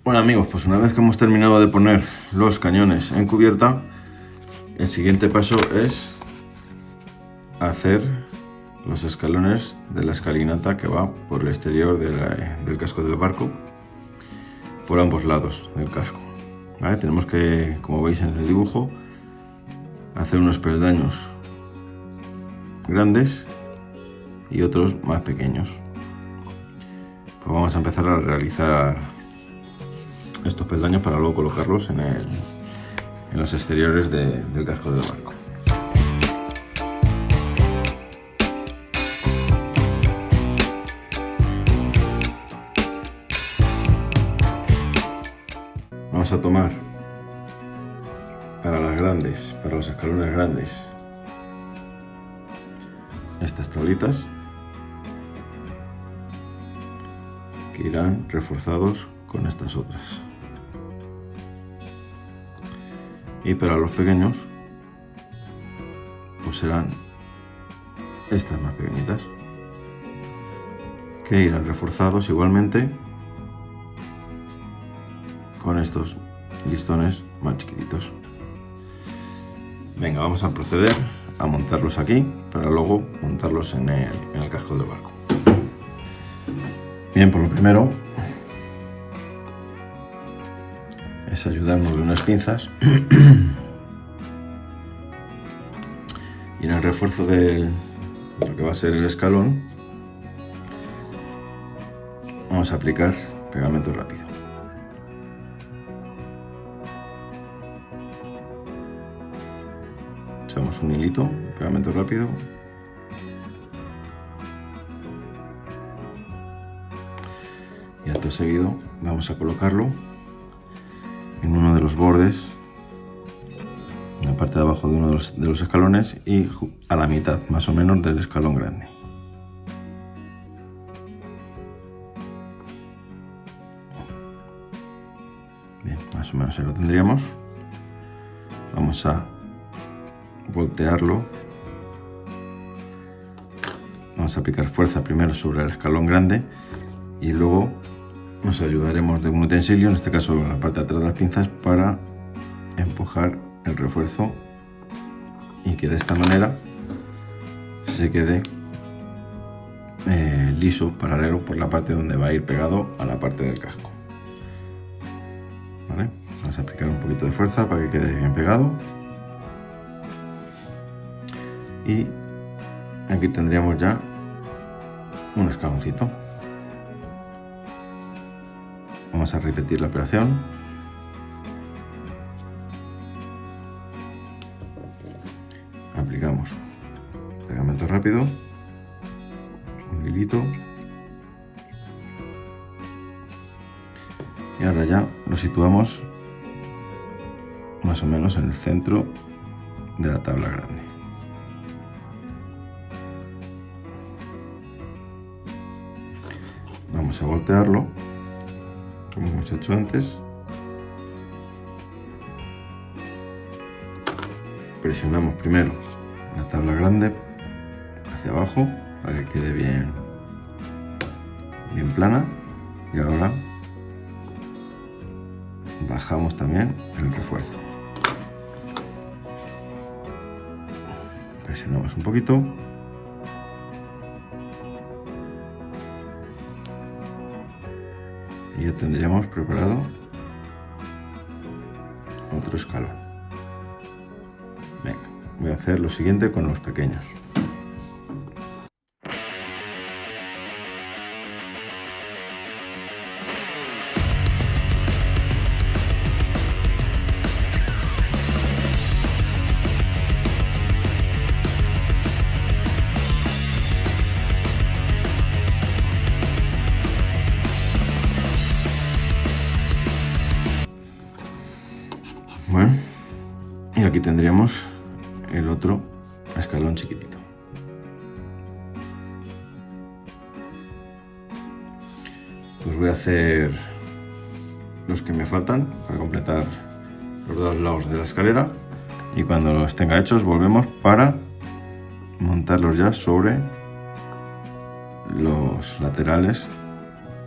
Bueno amigos, pues una vez que hemos terminado de poner los cañones en cubierta, el siguiente paso es hacer los escalones de la escalinata que va por el exterior del casco del barco, por ambos lados del casco. ¿Vale? Tenemos que, como veis en el dibujo, hacer unos peldaños grandes y otros más pequeños. Pues vamos a empezar a realizar estos peldaños para luego colocarlos en los exteriores del casco del barco. Vamos a tomar para los escalones grandes, estas tablitas que irán reforzados con estas otras, y para los pequeños pues serán estas más pequeñitas que irán reforzados igualmente con estos listones más chiquititos. Venga, vamos a proceder a montarlos aquí para luego montarlos en el casco del barco. Bien, por lo primero es ayudarnos de unas pinzas y en el refuerzo de lo que va a ser el escalón vamos a aplicar pegamento rápido. Echamos un hilito, pegamento rápido, y acto seguido vamos a colocarlo en uno de los bordes, en la parte de abajo de uno de los escalones y a la mitad más o menos del escalón grande. Bien, más o menos ahí lo tendríamos. Vamos a voltearlo, vamos a aplicar fuerza primero sobre el escalón grande y luego nos ayudaremos de un utensilio, en este caso en la parte de atrás de las pinzas, para empujar el refuerzo y que de esta manera se quede liso, paralelo por la parte donde va a ir pegado a la parte del casco. ¿Vale? Vamos a aplicar un poquito de fuerza para que quede bien pegado. Y aquí tendríamos ya un escaloncito. Vamos a repetir la operación. Aplicamos pegamento rápido, un hilito, y ahora ya lo situamos más o menos en el centro de la tabla grande. Vamos a voltearlo como hemos hecho antes. Presionamos primero la tabla grande hacia abajo para que quede bien plana, y ahora bajamos también el refuerzo. Presionamos un poquito y ya tendríamos preparado otro escalón. Venga, voy a hacer lo siguiente con los pequeños. Bueno, y aquí tendríamos el otro escalón chiquitito. Pues voy a hacer los que me faltan para completar los dos lados de la escalera, y cuando los tenga hechos volvemos para montarlos ya sobre los laterales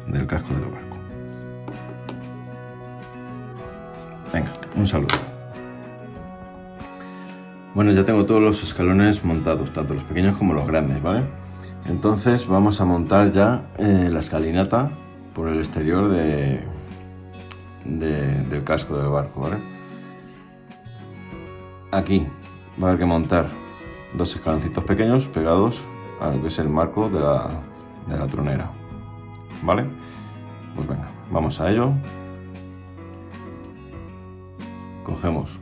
del casco del barco. Venga, un saludo. Bueno, ya tengo todos los escalones montados, tanto los pequeños como los grandes, ¿vale? Entonces vamos a montar ya la escalinata por el exterior del casco del barco, ¿vale? Aquí va a haber que montar dos escaloncitos pequeños pegados a lo que es el marco de la tronera, ¿vale? Pues venga, vamos a ello. Cogemos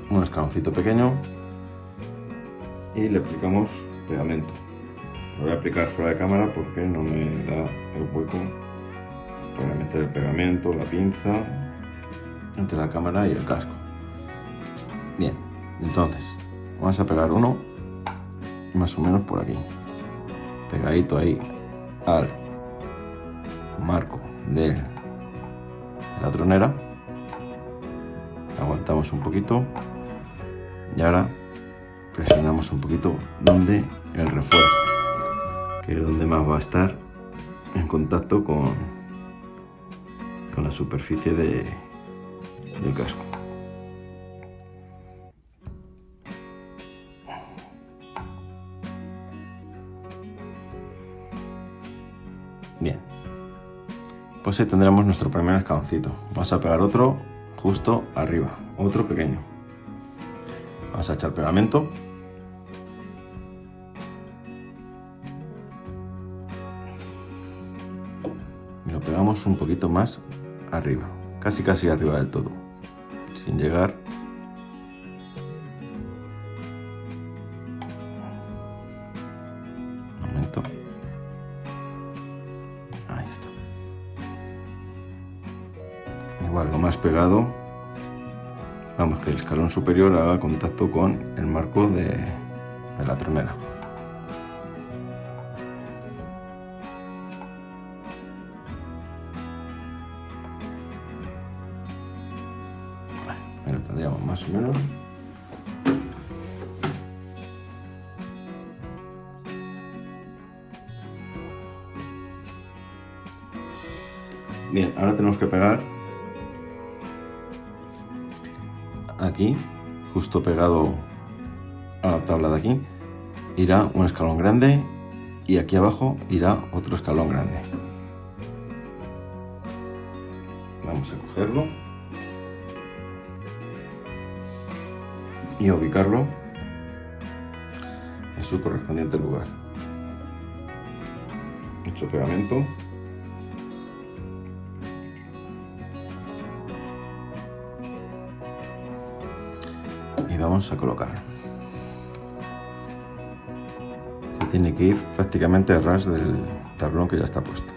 un escaloncito pequeño y le aplicamos pegamento. Lo voy a aplicar fuera de cámara porque no me da el hueco para meter el pegamento, la pinza entre la cámara y el casco. Bien, entonces vamos a pegar uno más o menos por aquí, pegadito ahí al marco de la tronera. Aguantamos un poquito y ahora presionamos un poquito donde el refuerzo, que es donde más va a estar en contacto con la superficie del casco. Bien, pues ahí tendremos nuestro primer escaloncito. Vamos a pegar otro justo arriba, otro pequeño. Vamos a echar pegamento. Y lo pegamos un poquito más arriba, casi arriba del todo, sin llegar. Un momento. Ahí está. Igual, lo más pegado. Vamos, que el escalón superior haga contacto con el marco de la tronera. Ahí lo tendríamos más o menos. Bien, ahora tenemos que pegar aquí, justo pegado a la tabla de aquí, irá un escalón grande y aquí abajo irá otro escalón grande. Vamos a cogerlo y ubicarlo en su correspondiente lugar. Hecho pegamento. Y vamos a colocarlo. Se tiene que ir prácticamente a ras del tablón que ya está puesto.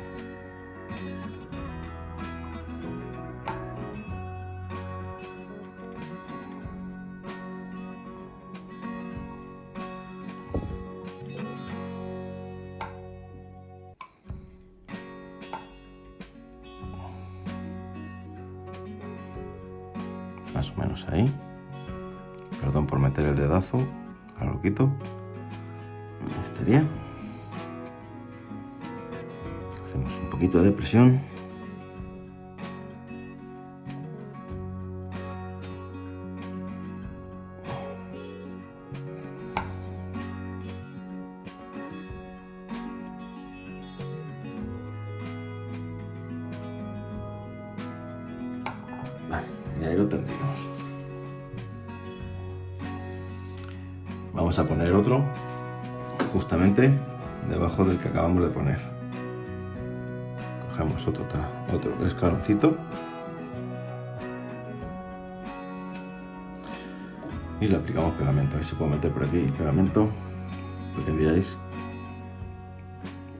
Más o menos ahí. Perdón por meter el dedazo, ahora lo quito. Ahí estaría. Hacemos un poquito de presión. Vale, y ahí lo tendríamos. Vamos a poner otro justamente debajo del que acabamos de poner. Cogemos otro escaloncito y le aplicamos pegamento. Ahí se puede meter por aquí el pegamento, para que veáis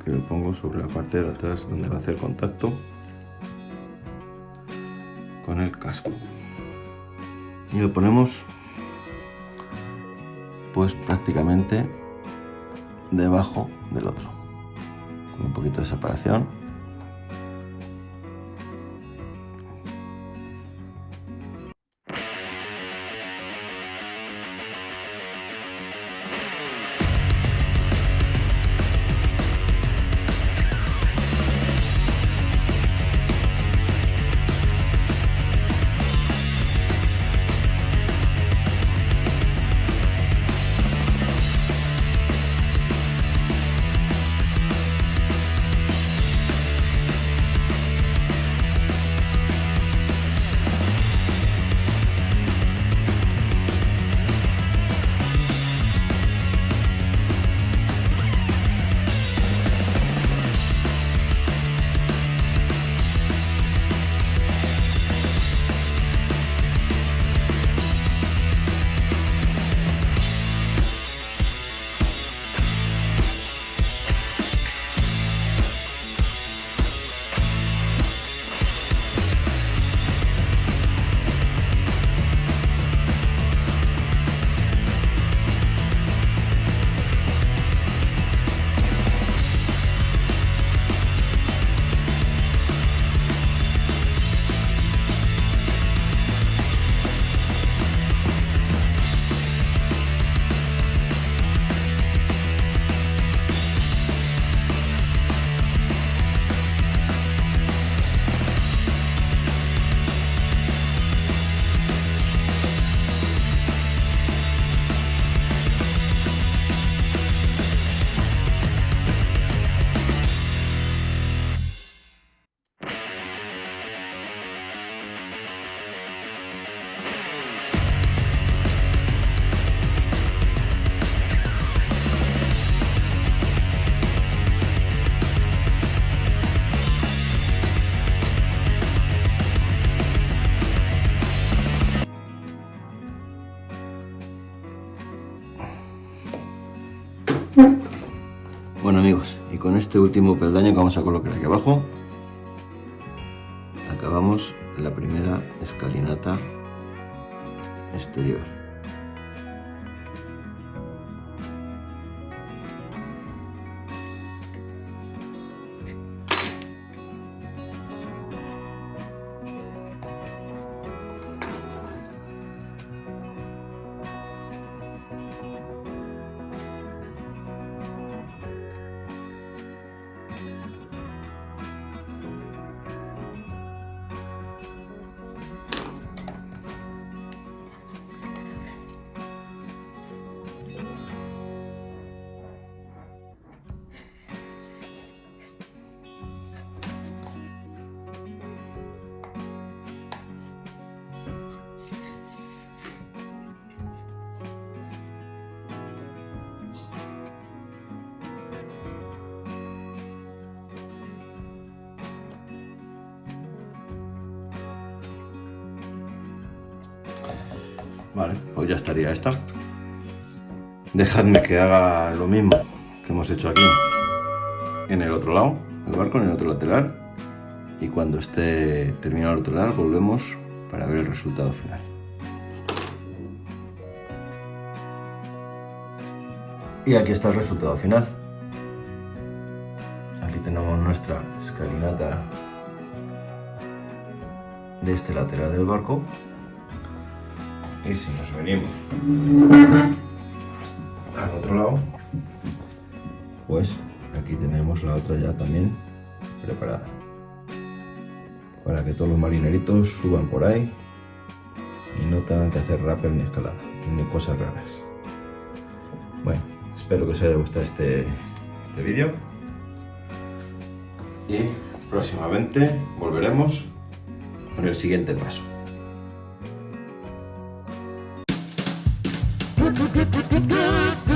que lo pongo sobre la parte de atrás donde va a hacer contacto con el casco. Y lo ponemos pues prácticamente debajo del otro, con un poquito de separación. último peldaño que vamos a colocar aquí abajo, acabamos la primera escalinata exterior. Vale, pues ya estaría esta. Dejadme que haga lo mismo que hemos hecho aquí en el otro lado, el barco, en el otro lateral. Y cuando esté terminado el otro lado, volvemos para ver el resultado final. Y aquí está el resultado final. Aquí tenemos nuestra escalinata de este lateral del barco. Y si nos venimos al otro lado, pues aquí tenemos la otra ya también preparada para que todos los marineritos suban por ahí y no tengan que hacer rappel ni escalada ni cosas raras. Bueno, espero que os haya gustado este vídeo y próximamente volveremos con el siguiente paso. Good.